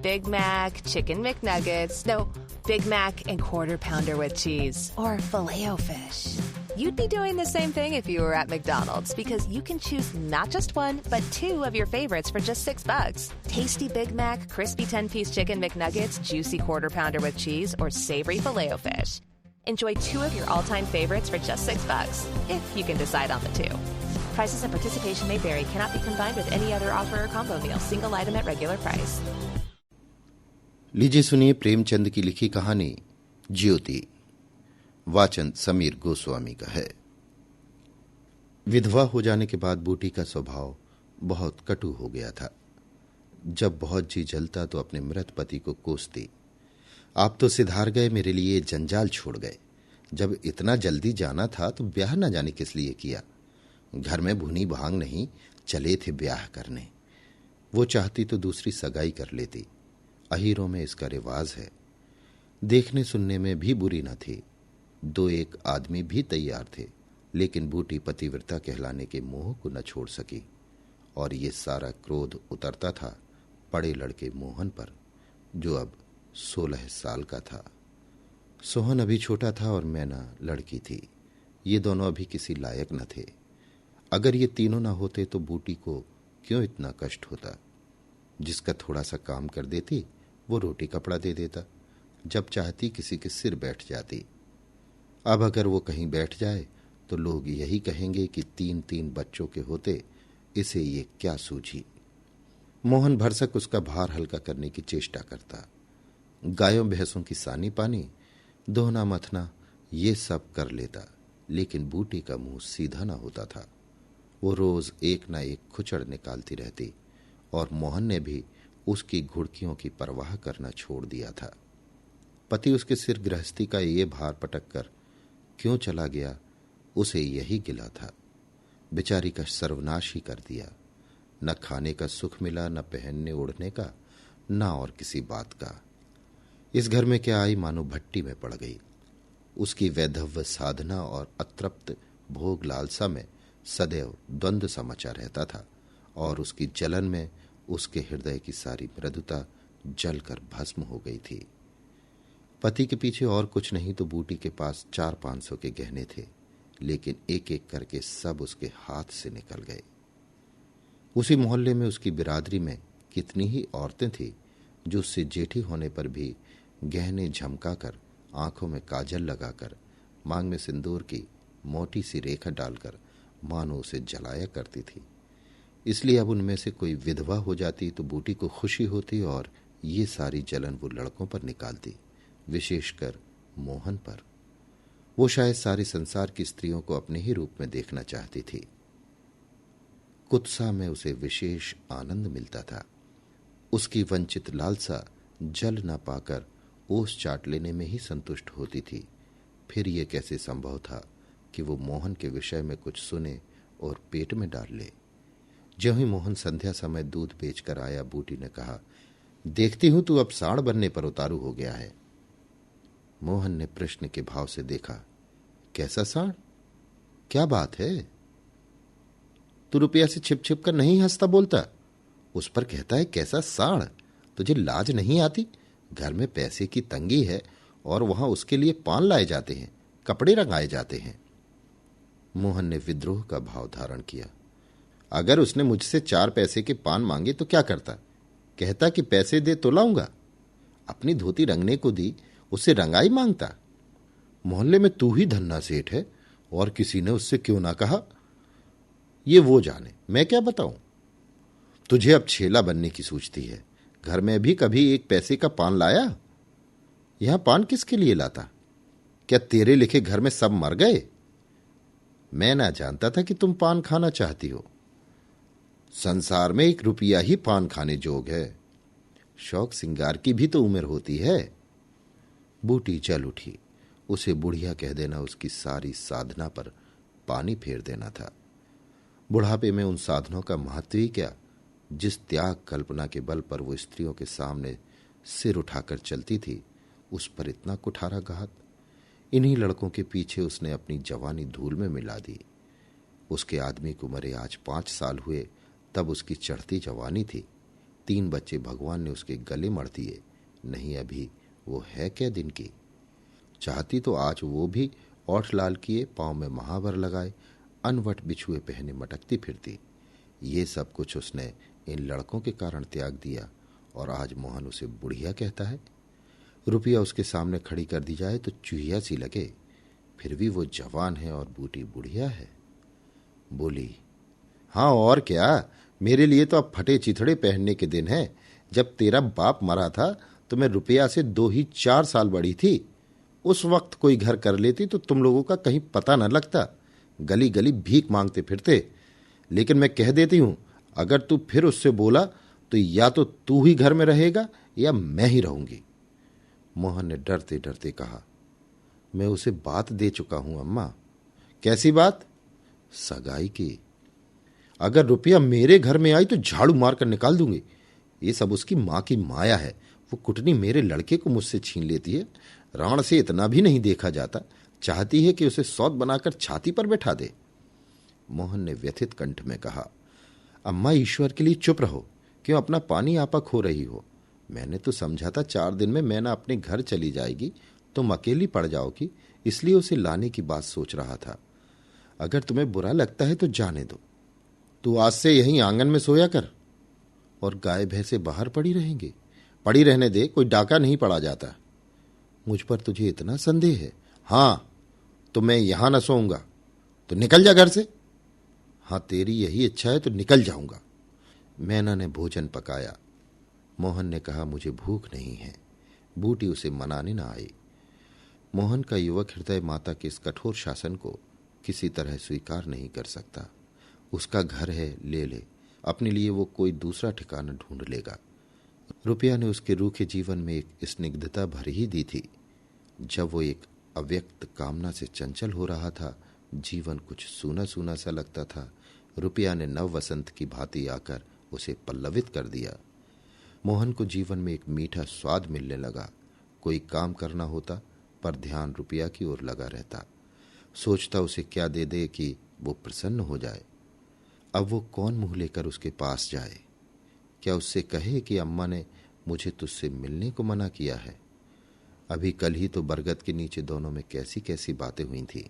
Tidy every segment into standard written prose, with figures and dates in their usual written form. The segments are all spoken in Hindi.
Big Mac, Chicken McNuggets, no, Big Mac and Quarter Pounder with cheese, or Filet-O-Fish. You'd be doing the same thing if you were at McDonald's, because you can choose not just one, but 2 of your favorites for just $6. Tasty Big Mac, crispy 10-piece Chicken McNuggets, juicy Quarter Pounder with cheese, or savory Filet-O-Fish. Enjoy 2 of your all-time favorites for just $6, if you can decide on the 2. Prices and participation may vary. Cannot be combined with any other offer or combo meal. Single item at regular price. लीजिए सुनिए प्रेमचंद की लिखी कहानी ज्योति। वाचन समीर गोस्वामी का है। विधवा हो जाने के बाद बूटी का स्वभाव बहुत कटु हो गया था। जब बहुत जी जलता तो अपने मृत पति को कोसती, आप तो सिधार गए, मेरे लिए जंजाल छोड़ गए। जब इतना जल्दी जाना था तो ब्याह न जाने किस लिए किया। घर में भुनी भांग नहीं, चले थे ब्याह करने। वो चाहती तो दूसरी सगाई कर लेती। अहीरों में इसका रिवाज है। देखने सुनने में भी बुरी न थी। 2-1 आदमी भी तैयार थे, लेकिन बूटी पतिव्रता कहलाने के मोह को न छोड़ सकी, और ये सारा क्रोध उतरता था बड़े लड़के मोहन पर, जो अब 16 साल का था। सोहन अभी छोटा था और मैना लड़की थी। ये दोनों अभी किसी लायक न थे। अगर ये तीनों ना होते तो बूटी को क्यों इतना कष्ट होता। जिसका थोड़ा सा काम कर देती वो रोटी कपड़ा दे देता, जब चाहती किसी के सिर बैठ जाती। अब अगर वो कहीं बैठ जाए तो लोग यही कहेंगे कि 3-3 बच्चों के होते इसे ये क्या सूझी। मोहन भरसक उसका भार हल्का करने की चेष्टा करता। गायों भैंसों की सानी पानी, दोहना मथना ये सब कर लेता, लेकिन बूटी का मुंह सीधा ना होता था। वो रोज एक ना एक खुचड़ निकालती रहती, और मोहन ने भी उसकी घुड़कियों की परवाह करना छोड़ दिया था। पति उसके सिर गृहस्थी का ये भार पटक कर क्यों चला गया, उसे यही गिला था। बेचारी का सर्वनाश ही कर दिया। न खाने का सुख मिला, न पहनने ओढ़ने का, न और किसी बात का। इस घर में क्या आई मानो भट्टी में पड़ गई। उसकी वैधव्य साधना और अतृप्त भोग लालसा में सदैव द्वंद्व समचा रहता था, और उसकी जलन में उसके हृदय की सारी मृदुता जलकर भस्म हो गई थी। पति के पीछे और कुछ नहीं तो बूटी के पास 400-500 के गहने थे, लेकिन एक एक करके सब उसके हाथ से निकल गए। उसी मोहल्ले में उसकी बिरादरी में कितनी ही औरतें थी जो उससे जेठी होने पर भी गहने झमकाकर, आंखों में काजल लगाकर, मांग में सिंदूर की मोटी सी रेखा डालकर मानो उसे जलाया करती थी। इसलिए अब उनमें से कोई विधवा हो जाती तो बूटी को खुशी होती, और ये सारी जलन वो लड़कों पर निकालती, विशेषकर मोहन पर। वो शायद सारे संसार की स्त्रियों को अपने ही रूप में देखना चाहती थी। कुत्सा में उसे विशेष आनंद मिलता था। उसकी वंचित लालसा जल न पाकर ओस चाट लेने में ही संतुष्ट होती थी। फिर ये कैसे संभव था कि वो मोहन के विषय में कुछ सुने और पेट में डाल ले। ज्यों ही मोहन संध्या समय दूध बेचकर आया, बूटी ने कहा, देखती हूं तू अब साड़ बनने पर उतारू हो गया है। मोहन ने प्रश्न के भाव से देखा। कैसा साड़? क्या बात है? तू रुपया से छिप छिप कर नहीं हंसता बोलता, उस पर कहता है कैसा साड़? तुझे लाज नहीं आती? घर में पैसे की तंगी है और वहां उसके लिए पान लाए जाते हैं, कपड़े रंगाए जाते हैं। मोहन ने विद्रोह का भाव धारण किया। अगर उसने मुझसे 4 पैसे के पान मांगे तो क्या करता? कहता कि पैसे दे तो लाऊंगा। अपनी धोती रंगने को दी, उससे रंगाई मांगता। मोहल्ले में तू ही धन्ना सेठ है, और किसी ने उससे क्यों ना कहा। ये वो जाने, मैं क्या बताऊं। तुझे अब छेला बनने की सूझती है। घर में भी कभी 1 पैसे का पान लाया? यहां पान किसके लिए लाता? क्या तेरे लिखे घर में सब मर गए? मैं ना जानता था कि तुम पान खाना चाहती हो। संसार में 1 रुपया ही पान खाने जोग है। शौक सिंगार की भी तो उम्र होती है। बूटी जल उठी। उसे बुढ़िया कह देना उसकी सारी साधना पर पानी फेर देना था। बुढ़ापे में उन साधनों का महत्व ही क्या, जिस त्याग कल्पना के बल पर वो स्त्रियों के सामने सिर उठाकर चलती थी, उस पर इतना कुठाराघात। इन्हीं लड़कों के पीछे उसने अपनी जवानी धूल में मिला दी। उसके आदमी को मरे आज 5 साल हुए, तब उसकी चढ़ती जवानी थी। 3 बच्चे भगवान ने उसके गले मढ़ दिए, नहीं अभी वो है क्या दिन की। चाहती तो आज वो भी ओठ लाल किए, पांव में महावर लगाए, अनवट बिछुए पहने मटकती फिरती। ये सब कुछ उसने इन लड़कों के कारण त्याग दिया और आज मोहन उसे बुढ़िया कहता है। रुपया उसके सामने खड़ी कर दी जाए तो चूहिया सी लगे, फिर भी वो जवान है और बूटी बुढ़िया है। बोली, हाँ और क्या, मेरे लिए तो अब फटे चिथड़े पहनने के दिन है। जब तेरा बाप मरा था तो मैं रुपया से 2 ही 4 साल बड़ी थी। उस वक्त कोई घर कर लेती तो तुम लोगों का कहीं पता न लगता, गली गली भीख मांगते फिरते। लेकिन मैं कह देती हूं, अगर तू फिर उससे बोला तो या तो तू ही घर में रहेगा या मैं ही रहूंगी। मोहन ने डरते डरते कहा, मैं उसे बात दे चुका हूं अम्मा। कैसी बात? सगाई की। अगर रुपया मेरे घर में आई तो झाड़ू मारकर निकाल दूंगी। ये सब उसकी मां की माया है। वो कुटनी मेरे लड़के को मुझसे छीन लेती है। राण से इतना भी नहीं देखा जाता। चाहती है कि उसे सौत बनाकर छाती पर बैठा दे। मोहन ने व्यथित कंठ में कहा, अम्मा ईश्वर के लिए चुप रहो, क्यों अपना पानी आपा खो रही हो। मैंने तो समझा था 4 दिन में मैना अपने घर चली जाएगी, तुम अकेली पड़ जाओगी, इसलिए उसे लाने की बात सोच रहा था। अगर तुम्हें बुरा लगता है तो जाने दो। तू आज से यहीं आंगन में सोया कर और गाय भैंसे बाहर पड़ी रहेंगे। पड़ी रहने दे, कोई डाका नहीं पड़ा जाता। मुझ पर तुझे इतना संदेह है? हाँ, तो मैं यहां न सोऊंगा। तो निकल जा घर से। हाँ, तेरी यही इच्छा है तो निकल जाऊंगा। मैना ने भोजन पकाया। मोहन ने कहा, मुझे भूख नहीं है। बूटी उसे मनाने न आई। मोहन का युवक हृदय माता के इस कठोर शासन को किसी तरह स्वीकार नहीं कर सकता। उसका घर है, ले ले, अपने लिए वो कोई दूसरा ठिकाना ढूंढ लेगा। रुपया ने उसके रूखे जीवन में एक स्निग्धता भर ही दी थी। जब वो एक अव्यक्त कामना से चंचल हो रहा था, जीवन कुछ सूना सूना सा लगता था। रुपया ने नव वसंत की भांति आकर उसे पल्लवित कर दिया। मोहन को जीवन में एक मीठा स्वाद मिलने लगा। कोई काम करना होता पर ध्यान रुपया की ओर लगा रहता। सोचता उसे क्या दे दे कि वो प्रसन्न हो जाए। अब वो कौन मुंह लेकर उसके पास जाए? क्या उससे कहे कि अम्मा ने मुझे तुझसे मिलने को मना किया है? अभी कल ही तो बरगद के नीचे दोनों में कैसी कैसी बातें हुई थी।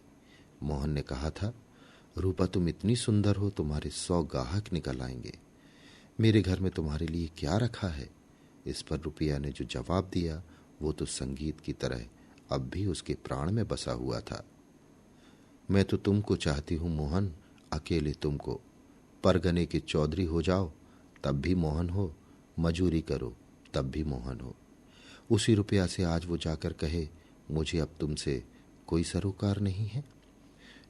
मोहन ने कहा था, रूपा तुम इतनी सुंदर हो, तुम्हारे 100 गाहक निकल आएंगे। मेरे घर में तुम्हारे लिए क्या रखा है? इस पर रुपया ने जो जवाब दिया वो तो संगीत की तरह अब भी उसके प्राण में बसा हुआ था। मैं तो तुमको चाहती हूं मोहन, अकेले तुमको। परगने के चौधरी हो जाओ तब भी मोहन हो, मजूरी करो तब भी मोहन हो। उसी रुपया से आज वो जाकर कहे, मुझे अब तुमसे कोई सरोकार नहीं है।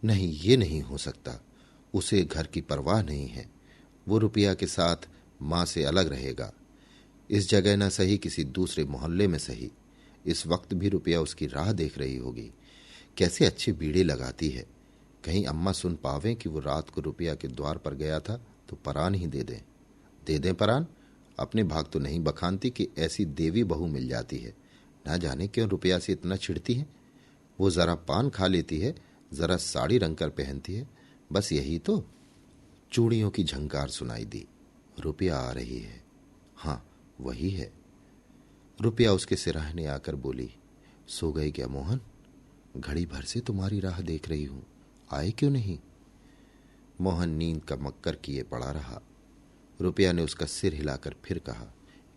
नहीं, ये नहीं हो सकता। उसे घर की परवाह नहीं है। वो रुपया के साथ मां से अलग रहेगा। इस जगह न सही, किसी दूसरे मोहल्ले में सही। इस वक्त भी रुपया उसकी राह देख रही होगी। कैसे अच्छे बीड़े लगाती है। कहीं अम्मा सुन पावें कि वो रात को रुपया के द्वार पर गया था तो परान ही दे दें। दे दें परान। अपने भाग तो नहीं बखानती कि ऐसी देवी बहू मिल जाती है। ना जाने क्यों रुपया से इतना चिढ़ती है। वो जरा पान खा लेती है, जरा साड़ी रंग कर पहनती है, बस यही तो। चूड़ियों की झंकार सुनाई दी। रुपया आ रही है। हाँ, वही है। रुपया उसके सिराहने आकर बोली, सो गए क्या मोहन? घड़ी भर से तुम्हारी राह देख रही हूं, आए क्यों नहीं? मोहन नींद का मक्कर किए पड़ा रहा। रुपया ने उसका सिर हिलाकर फिर कहा,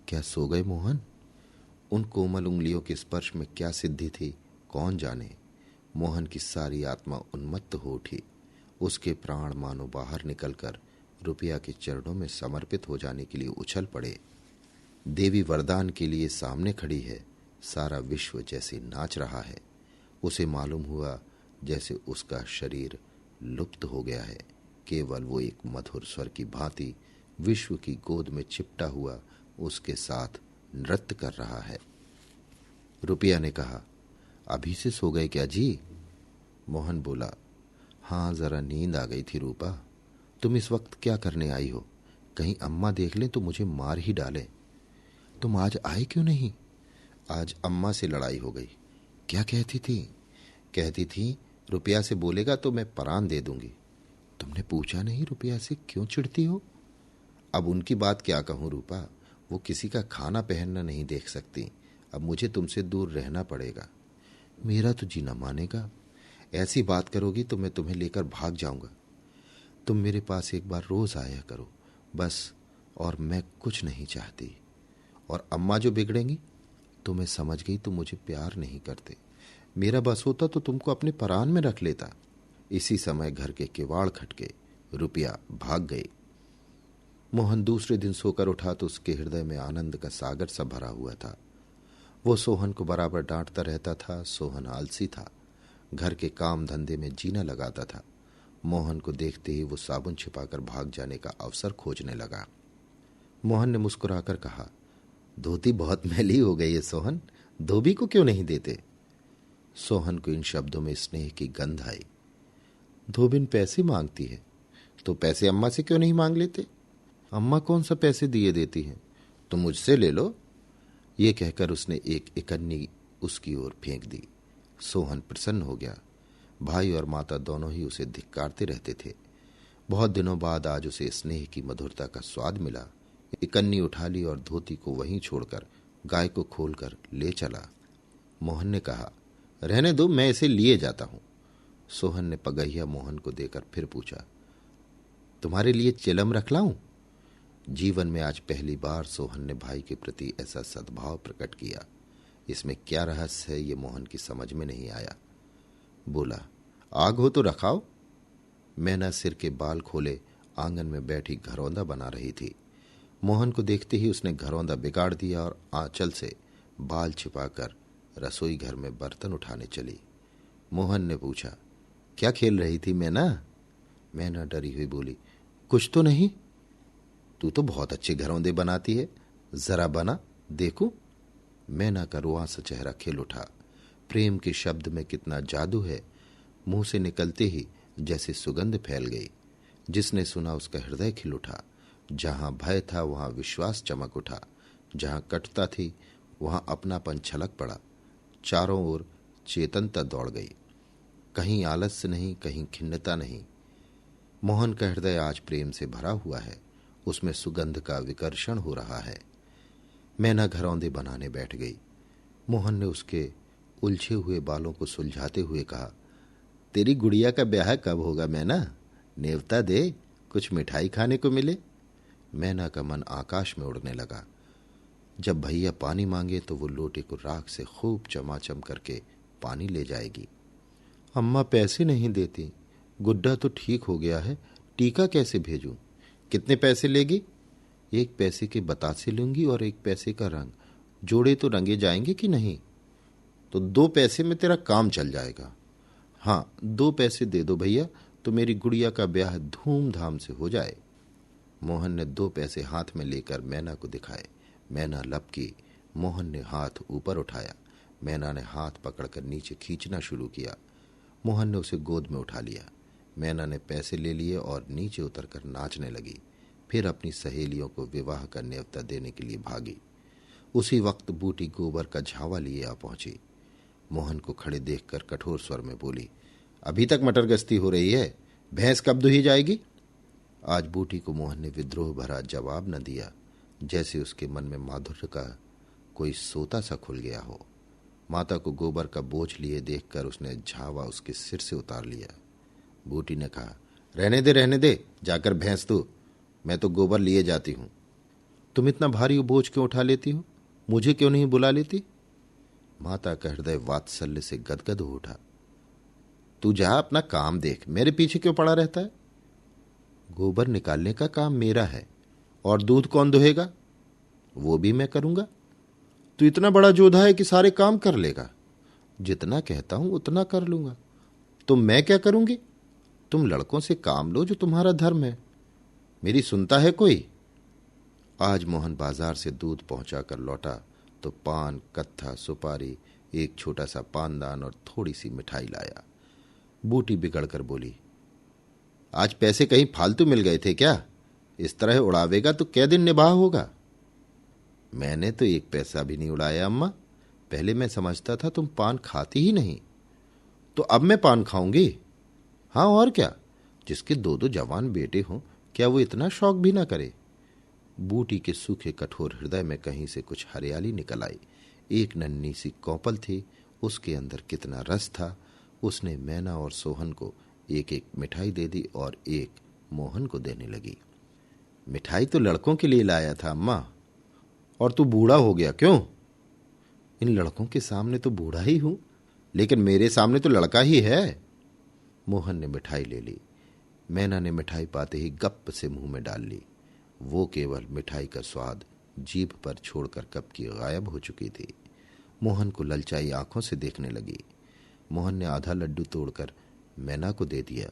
क्या सो गए मोहन? उन कोमल उंगलियों के स्पर्श में क्या सिद्धि थी, कौन जाने। मोहन की सारी आत्मा उन्मत्त हो उठी। उसके प्राण मानो बाहर निकलकर रुपया के चरणों में समर्पित हो जाने के लिए उछल पड़े। देवी वरदान के लिए सामने खड़ी है। सारा विश्व जैसे नाच रहा है। उसे मालूम हुआ जैसे उसका शरीर लुप्त हो गया है। केवल वो एक मधुर स्वर की भांति विश्व की गोद में चिपटा हुआ उसके साथ नृत्य कर रहा है। रुपया ने कहा, अभी से सो गए क्या जी? मोहन बोला, हाँ, जरा नींद आ गई थी रूपा। तुम इस वक्त क्या करने आई हो? कहीं अम्मा देख लें तो मुझे मार ही डाले। तुम आज आए क्यों नहीं? आज अम्मा से लड़ाई हो गई। क्या कहती थी? कहती थी रुपया से बोलेगा तो मैं परान दे दूंगी। तुमने पूछा नहीं रुपया से क्यों चिढ़ती हो? अब उनकी बात क्या कहूं रूपा, वो किसी का खाना पहनना नहीं देख सकती। अब मुझे तुमसे दूर रहना पड़ेगा। मेरा तो जीना मानेगा। ऐसी बात करोगी तो मैं तुम्हें लेकर भाग जाऊंगा। तुम मेरे पास एक बार रोज आया करो बस, और मैं कुछ नहीं चाहती। और अम्मा जो बिगड़ेंगी तो मैं समझ गई तुम मुझे प्यार नहीं करते। मेरा बस होता तो तुमको अपने परान में रख लेता। इसी समय घर के किवाड़ खटके, रुपया भाग गई। मोहन दूसरे दिन सोकर उठा तो उसके हृदय में आनंद का सागर सा भरा हुआ था। वो सोहन को बराबर डांटता रहता था। सोहन आलसी था, घर के काम धंधे में जीना लगाता था। मोहन को देखते ही वो साबुन छिपाकर भाग जाने का अवसर खोजने लगा। मोहन ने मुस्कुराकर कहा, धोती बहुत मैली हो गई है सोहन, धोबी को क्यों नहीं देते? सोहन को इन शब्दों में स्नेह की गंध आई। धोबिन पैसे मांगती है तो पैसे अम्मा से क्यों नहीं मांग लेते? अम्मा कौन सा पैसे दिए देती हैं, तो मुझसे ले लो। ये कहकर उसने एक इकन्नी उसकी ओर फेंक दी। सोहन प्रसन्न हो गया। भाई और माता दोनों ही उसे धिक्कारते रहते थे। बहुत दिनों बाद आज उसे स्नेह की मधुरता का स्वाद मिला। इकन्नी उठा ली और धोती को वहीं छोड़कर गाय को खोलकर ले चला। मोहन ने कहा, रहने दो, मैं इसे लिए जाता हूं। सोहन ने पगहिया मोहन को देकर फिर पूछा, तुम्हारे लिए चिलम रख लाऊं? जीवन में आज पहली बार सोहन ने भाई के प्रति ऐसा सद्भाव प्रकट किया। इसमें क्या रहस्य है ये मोहन की समझ में नहीं आया। बोला, आग हो तो रखाओ। मैना सिर के बाल खोले आंगन में बैठी घरौंदा बना रही थी। मोहन को देखते ही उसने घरौंदा बिगाड़ दिया और आंचल से बाल छिपाकर रसोई घर में बर्तन उठाने चली। मोहन ने पूछा, क्या खेल रही थी मैना? मैना डरी हुई बोली, कुछ तो नहीं। तू तो बहुत अच्छे घरौंदे बनाती है, जरा बना देखूं। मैना का रुआं सा चेहरा खिल उठा। प्रेम के शब्द में कितना जादू है। मुंह से निकलते ही जैसे सुगंध फैल गई। जिसने सुना उसका हृदय खिल उठा। जहां भय था वहां विश्वास चमक उठा। जहां कटुता थी वहां अपनापन छलक पड़ा। चारों ओर चेतनता दौड़ गई। कहीं आलस्य नहीं, कहीं खिन्नता नहीं। मोहन का हृदय आज प्रेम से भरा हुआ है। उसमें सुगंध का विकर्षण हो रहा है। मैना घरौंदे बनाने बैठ गई। मोहन ने उसके उलझे हुए बालों को सुलझाते हुए कहा, तेरी गुड़िया का ब्याह कब होगा मैना? नेवता दे, कुछ मिठाई खाने को मिले। मैना का मन आकाश में उड़ने लगा। जब भैया पानी मांगे तो वो लोटे को राख से खूब चमाचम करके पानी ले जाएगी। अम्मा पैसे नहीं देती। गुड्डा तो ठीक हो गया है, टीका कैसे भेजूं? कितने पैसे लेगी? 1 पैसे के बतासे लूंगी और 1 पैसे का रंग। जोड़े तो रंगे जाएंगे कि नहीं? तो 2 पैसे में तेरा काम चल जाएगा। हाँ, 2 पैसे दे दो भैया तो मेरी गुड़िया का ब्याह धूमधाम से हो जाए। मोहन ने 2 पैसे हाथ में लेकर मैना को दिखाए। मैना लपकी। मोहन ने हाथ ऊपर उठाया। मैना ने हाथ पकड़कर नीचे खींचना शुरू किया। मोहन ने उसे गोद में उठा लिया। मैना ने पैसे ले लिए और नीचे उतरकर नाचने लगी। फिर अपनी सहेलियों को विवाह का न्योता देने के लिए भागी। उसी वक्त बूटी गोबर का झावा लिए आ पहुंची। मोहन को खड़े देखकर कठोर स्वर में बोली, अभी तक मटर गश्ती हो रही है, भैंस कब दुही जाएगी? आज बूटी को मोहन ने विद्रोह भरा जवाब न दिया। जैसे उसके मन में माधुर्य का कोई सोता सा खुल गया हो। माता को गोबर का बोझ लिए देखकर उसने झावा उसके सिर से उतार लिया। बूटी ने कहा, रहने दे, जाकर भैंस दो, मैं तो गोबर लिए जाती हूं। तुम इतना भारी बोझ क्यों उठा लेती हो? मुझे क्यों नहीं बुला लेती? माता का हृदय वात्सल्य से गदगद हो उठा। तू जा अपना काम देख, मेरे पीछे क्यों पड़ा रहता है? गोबर निकालने का काम मेरा है, और दूध कौन दुहेगा? वो भी मैं करूंगा। तू इतना बड़ा जोधा है कि सारे काम कर लेगा। जितना कहता हूं उतना कर लूंगा। तो मैं क्या करूंगी? तुम लड़कों से काम लो जो तुम्हारा धर्म है। मेरी सुनता है कोई? आज मोहन बाजार से दूध पहुंचाकर लौटा तो पान, कत्था, सुपारी, एक छोटा सा पानदान और थोड़ी सी मिठाई लाया। बूटी बिगड़कर बोली, आज पैसे कहीं फालतू मिल गए थे क्या? इस तरह उड़ावेगा तो कै दिन निबाह होगा? मैंने तो 1 पैसा भी नहीं उड़ाया अम्मा। पहले मैं समझता था तुम पान खाती ही नहीं, तो अब मैं पान खाऊंगी। हाँ और क्या, जिसके 2 जवान बेटे हों क्या वो इतना शौक भी ना करे? बूटी के सूखे कठोर हृदय में कहीं से कुछ हरियाली निकल आई। एक नन्ही सी कौपल थी, उसके अंदर कितना रस था। उसने मैना और सोहन को एक एक मिठाई दे दी और एक मोहन को देने लगी। मिठाई तो लड़कों के लिए लाया था अम्मा, और तू बूढ़ा हो गया क्यों? इन लड़कों के सामने तो बूढ़ा ही हूं, लेकिन मेरे सामने तो लड़का ही है। मोहन ने मिठाई ले ली। मैना ने मिठाई पाते ही गप से मुंह में डाल ली। वो केवल मिठाई का स्वाद जीभ पर छोड़कर कब की गायब हो चुकी थी। मोहन को ललचाई आंखों से देखने लगी। मोहन ने आधा लड्डू तोड़कर मैना को दे दिया।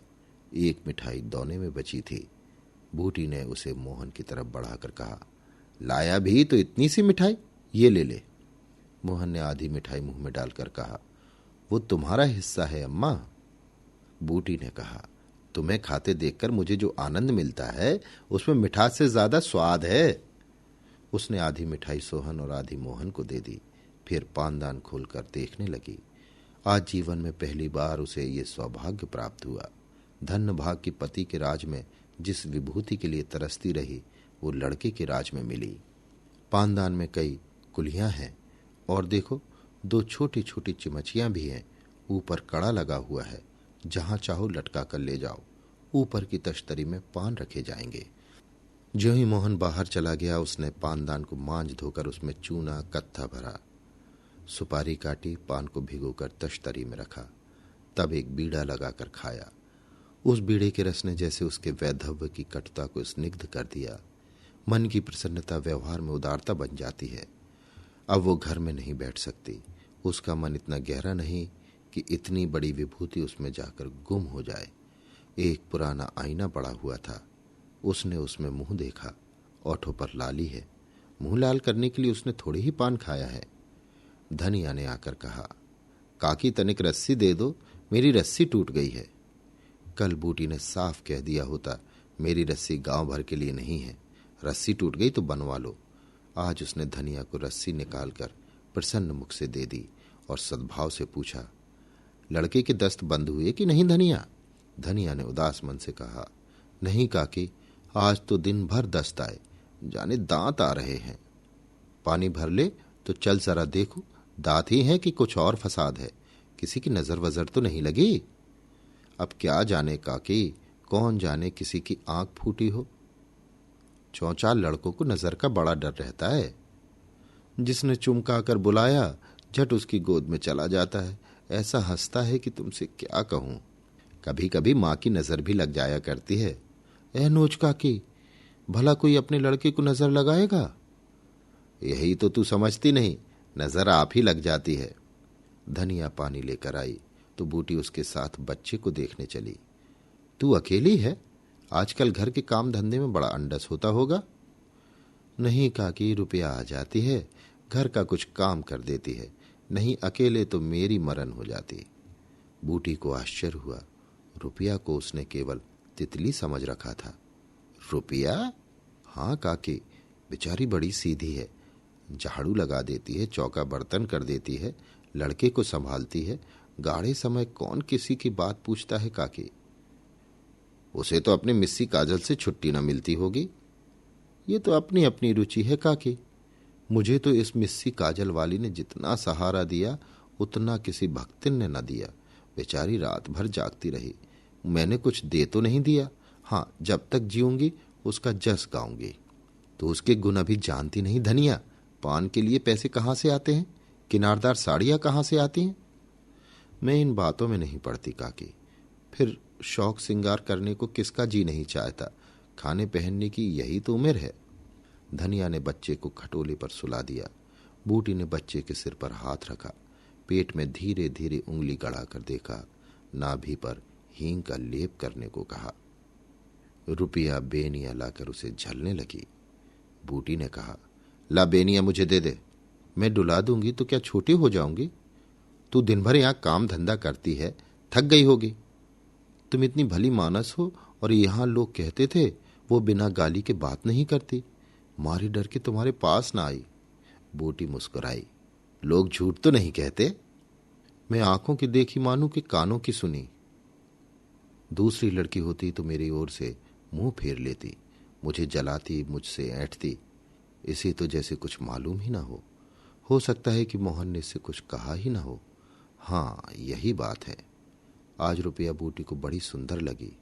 एक मिठाई दौने में बची थी। बूटी ने उसे मोहन की तरफ बढ़ाकर कहा, लाया भी तो इतनी सी मिठाई, ये ले ले। मोहन ने आधी मिठाई मुंह में डालकर कहा, वो तुम्हारा हिस्सा है अम्मा। बूटी ने कहा, तुम्हें खाते देखकर मुझे जो आनंद मिलता है उसमें मिठास से ज्यादा स्वाद है। उसने आधी मिठाई सोहन और आधी मोहन को दे दी, फिर पानदान खोलकर देखने लगी। आज जीवन में पहली बार उसे ये सौभाग्य प्राप्त हुआ। धन्य भाग की पति के राज में जिस विभूति के लिए तरसती रही, वो लड़के के राज में मिली। पानदान में कई कुलियां हैं और देखो, दो छोटी छोटी चिमचियां भी हैं। ऊपर कड़ा लगा हुआ है, जहां चाहो लटका कर ले जाओ। ऊपर की तश्तरी में पान रखे जाएंगे। जो ही मोहन बाहर चला गया, उसने पानदान को मांज धोकर उसमें चूना कत्था भरा, सुपारी काटी, पान को भिगोकर तश्तरी में रखा, तब एक बीड़ा लगाकर खाया। उस बीड़े के रस ने जैसे उसके वैधव्य की कटुता को स्निग्ध कर दिया। मन की प्रसन्नता व्यवहार में उदारता बन जाती है। अब वो घर में नहीं बैठ सकती। उसका मन इतना गहरा नहीं कि इतनी बड़ी विभूति उसमें जाकर गुम हो जाए। एक पुराना आईना पड़ा हुआ था। उसने उसमें मुंह देखा। ओठों पर लाली है। मुंह लाल करने के लिए उसने थोड़ी ही पान खाया है। धनिया ने आकर कहा, काकी तनिक रस्सी दे दो, मेरी रस्सी टूट गई है। कल बूटी ने साफ कह दिया होता, मेरी रस्सी गांव भर के लिए नहीं है, रस्सी टूट गई तो बनवा लो। आज उसने धनिया को रस्सी निकालकर प्रसन्न मुख से दे दी और सद्भाव से पूछा, लड़के के दस्त बंद हुए कि नहीं धनिया? धनिया ने उदास मन से कहा, नहीं काकी, आज तो दिन भर दस्त आए, जाने दांत आ रहे हैं। पानी भर ले तो चल जरा देखो, दांत ही हैं कि कुछ और फसाद है, किसी की नजर वजर तो नहीं लगी? अब क्या जाने काकी, कौन जाने किसी की आंख फूटी हो। चौचार लड़कों को नजर का बड़ा डर रहता है। जिसने चुमका कर बुलाया झट उसकी गोद में चला जाता है। ऐसा हंसता है कि तुमसे क्या कहूं। कभी कभी माँ की नजर भी लग जाया करती है। ए नोच काकी, भला कोई अपने लड़के को नजर लगाएगा? यही तो तू समझती नहीं, नजर आप ही लग जाती है। धनिया पानी लेकर आई तो बूटी उसके साथ बच्चे को देखने चली। तू अकेली है? आजकल घर के काम धंधे में बड़ा अंडस होता होगा। नहीं काकी, रुपया आ जाती है, घर का कुछ काम कर देती है, नहीं अकेले तो मेरी मरण हो जाती। बूटी को आश्चर्य हुआ। रुपया को उसने केवल तितली समझ रखा था। रुपया? हाँ काकी, बेचारी बड़ी सीधी है, झाड़ू लगा देती है, चौका बर्तन कर देती है, लड़के को संभालती है। गाढ़े समय कौन किसी की बात पूछता है काकी? उसे तो अपनी मिस्सी काजल से छुट्टी न मिलती होगी। ये तो अपनी अपनी रुचि है काकी। मुझे तो इस मिस्सी काजल वाली ने जितना सहारा दिया उतना किसी भक्तिन ने न दिया। बेचारी रात भर जागती रही, मैंने कुछ दे तो नहीं दिया। हाँ, जब तक जीऊंगी उसका जस गाऊंगी। तो उसके गुण अभी जानती नहीं धनिया। पान के लिए पैसे कहाँ से आते हैं, किनारदार साड़ियां कहाँ से आती हैं? मैं इन बातों में नहीं पड़ती काकी। फिर शौक सिंगार करने को किसका जी नहीं चाहता? खाने पहनने की यही तो उम्र है। धनिया ने बच्चे को खटोले पर सुला दिया। बूटी ने बच्चे के सिर पर हाथ रखा, पेट में धीरे धीरे उंगली गड़ाकर देखा, नाभि पर हींग का लेप करने को कहा। रुपया बेनिया लाकर उसे झलने लगी। बूटी ने कहा, ला बेनिया मुझे दे दे, मैं डुला दूंगी तो क्या छोटी हो जाऊंगी? तू दिन भर यहां काम धंधा करती है, थक गई होगी। तुम इतनी भली मानस हो और यहां लोग कहते थे वो बिना गाली के बात नहीं करती, मारे डर के तुम्हारे पास ना आई। बूटी मुस्कुराई। लोग झूठ तो नहीं कहते। मैं आंखों की देखी मानू कि कानों की सुनी। दूसरी लड़की होती तो मेरी ओर से मुंह फेर लेती, मुझे जलाती, मुझसे ऐंठती, इसे तो जैसे कुछ मालूम ही ना हो सकता है कि मोहन ने इससे कुछ कहा ही ना हो। हाँ, यही बात है। आज रुपया बूटी को बड़ी सुंदर लगी।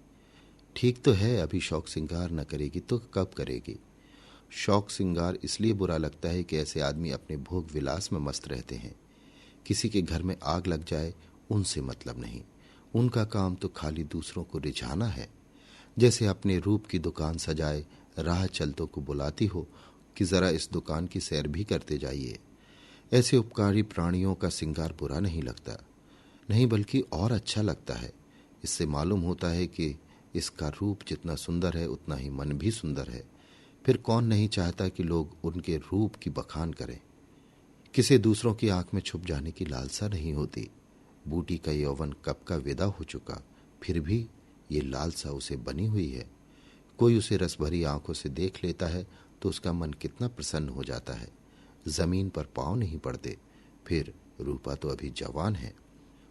ठीक तो है, अभी शौक सिंगार न करेगी तो कब करेगी। शौक सिंगार इसलिए बुरा लगता है कि ऐसे आदमी अपने भोग विलास में मस्त रहते हैं। किसी के घर में आग लग जाए उनसे मतलब नहीं, उनका काम तो खाली दूसरों को रिझाना है। जैसे अपने रूप की दुकान सजाए राह चलतों को बुलाती हो कि जरा इस दुकान की सैर भी करते जाइए। ऐसे उपकारी प्राणियों का सिंगार बुरा नहीं लगता, नहीं बल्कि और अच्छा लगता है। इससे मालूम होता है कि इसका रूप जितना सुंदर है उतना ही मन भी सुंदर है। फिर कौन नहीं चाहता कि लोग उनके रूप की बखान करें। किसी दूसरों की आंख में छुप जाने की लालसा नहीं होती। बूटी का यौवन कब का विदा हो चुका, फिर भी ये लालसा उसे बनी हुई है। कोई उसे रस भरी आंखों से देख लेता है तो उसका मन कितना प्रसन्न हो जाता है। जमीन पर पांव नहीं पड़ते। फिर रूपा तो अभी जवान है।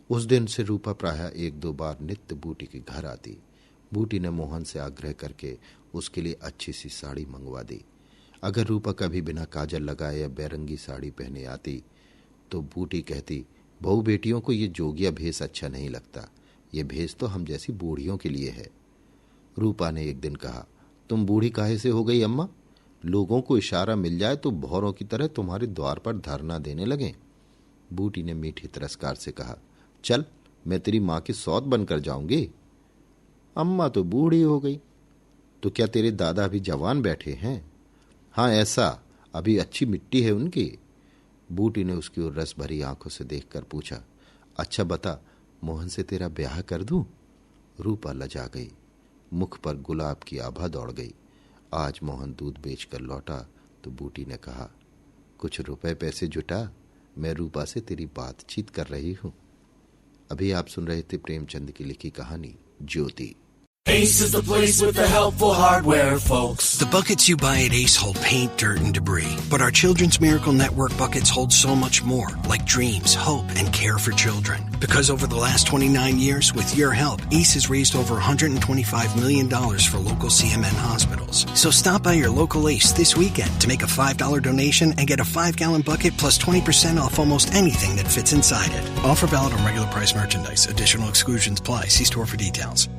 उस दिन से रूपा प्रायः 1-2 बार नित्य बूटी के घर आती। बूटी ने मोहन से आग्रह करके उसके लिए अच्छी सी साड़ी मंगवा दी। अगर रूपा कभी बिना काजल लगाए या बैरंगी साड़ी पहने आती तो बूटी कहती, बहू बेटियों को ये जोगिया भेष अच्छा नहीं लगता, ये भेष तो हम जैसी बूढ़ियों के लिए है। रूपा ने एक दिन कहा, तुम बूढ़ी काहे से हो गई अम्मा? लोगों को इशारा मिल जाए तो भौरों की तरह तुम्हारे द्वार पर धरना देने लगे। बूटी ने मीठी तिरस्कार से कहा, चल मैं तेरी माँ की सौत बनकर जाऊंगी। अम्मा तो बूढ़ी हो गई। तो क्या तेरे दादा अभी जवान बैठे हैं? हाँ ऐसा, अभी अच्छी मिट्टी है उनकी। बूटी ने उसकी ओर रस भरी आंखों से देखकर पूछा, अच्छा बता, मोहन से तेरा ब्याह कर दूं? रूपा लजा गई, मुख पर गुलाब की आभा दौड़ गई। आज मोहन दूध बेचकर लौटा तो बूटी ने कहा, कुछ रुपए पैसे जुटा, मैं रूपा से तेरी बातचीत कर रही हूं। अभी आप सुन रहे थे प्रेमचंद की लिखी कहानी ज्योति। Ace is the place with the helpful hardware, folks. The buckets you buy at Ace hold paint, dirt, and debris. But our Children's Miracle Network buckets hold so much more, like dreams, hope, and care for children. Because over the last 29 years, with your help, Ace has raised over $125 million for local CMN hospitals. So stop by your local Ace this weekend to make a $5 donation and get a 5-gallon bucket plus 20% off almost anything that fits inside it. Offer valid on regular price merchandise. Additional exclusions apply. See store for details.